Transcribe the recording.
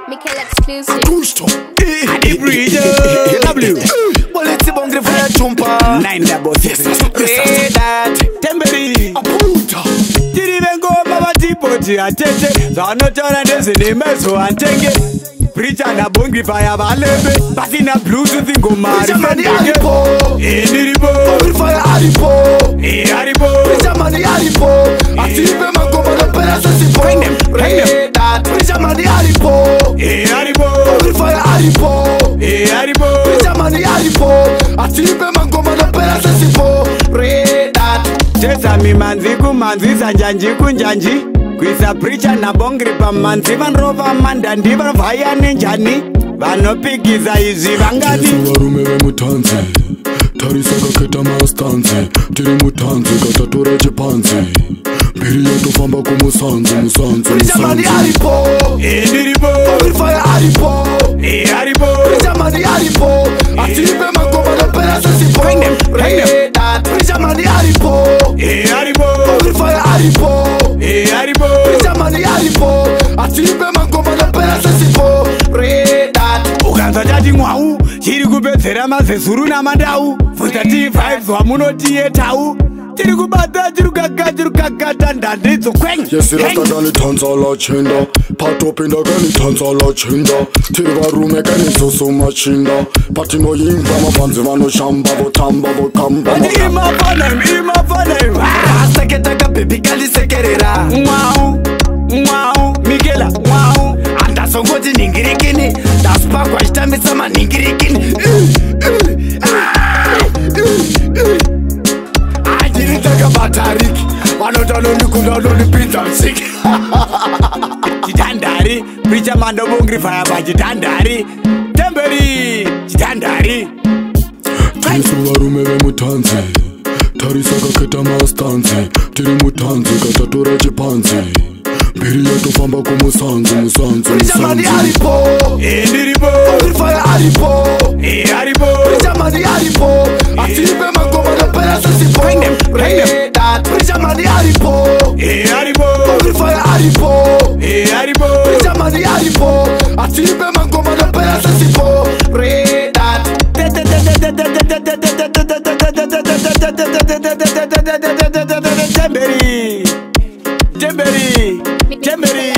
Mikelah exclusive. Gusto. The Preacher. W. Well, it's the Bongrie fire jumper. 9 double 6. Say that. Temberi. A puta. Tiri vengo baba tipoti atete. Zano chora ndezi nimeso antenge. Preacher na Bongrie fyah-varume. Basi na blues ngoma. Preacherman Aripo. Niripo. Bongrie fire Aripo. Aripo. Preacherman Aripo. Atipe mangoma no pera sesipo. Say that. Preacherman Aripo. Aripo. Bongrie fire Aripo. Aripo. Preacherman Aripo. Atipe mangoma no pera sesipo. Say that. Tesa mi manzi kumanzi sanjanji kunjanji. Kwisa Preacher na Bongrie pamanzi vanrova mandandi vanvaya nenjani. Vanopikiza izvi vangati. Varume vemudhanzi tarisa kaketa mastanzi tiri mudhanzi katatora chipanzi mbiri yatofamba kumusanzi Preacherman Aripo. Niripo. Bongrie fire Aripo. Aripo. Preacherman Aripo. Atipe mangoma no pera sesipo. Say that. Preacherman Aripo. Aripo. Bongrie fire Aripo. Aripo. Preacherman Aripo. Atipe mangoma no pera sesipo. Say that. Ukanza chati mwau chiri kupedzera mazezuru namandau futa T5 wamunotiye tau tiri kubata chiri kukagata ndandidzo kweng yesirastakani dhanza lachinda patopinda kani dhanza lachinda tiri varume kani zosomachinda patinoyimba mabhanzi vanoshamba votamba vokamba imafanai Aseketaka baby kalisekerera. mwau Mikelah mwau Andasongoti ningirikini. Daspakwa chitambisa maningirikini. Ajiritaka batariki. Vanotano nikunda nonipinza msiki. chitandari Preacherman na Bongrie fyah-varume chitandari temberi chitandari tiriso varume vemudhanzi tarisa kaketa mastanzi tiri mudhanzi katatora chipanzi mbiri yatofamba kumusanzi Preacherman Aripo. Niripo. Bongrie fire Aripo. Aripo. Preacherman Aripo. Atipe mangoma no pera sesipo. Say that. Preacherman Aripo. Aripo. Bongrie fire Aripo. Aripo. Preacherman Aripo. Atipe mangoma no pera sesipo. Say that. Temberi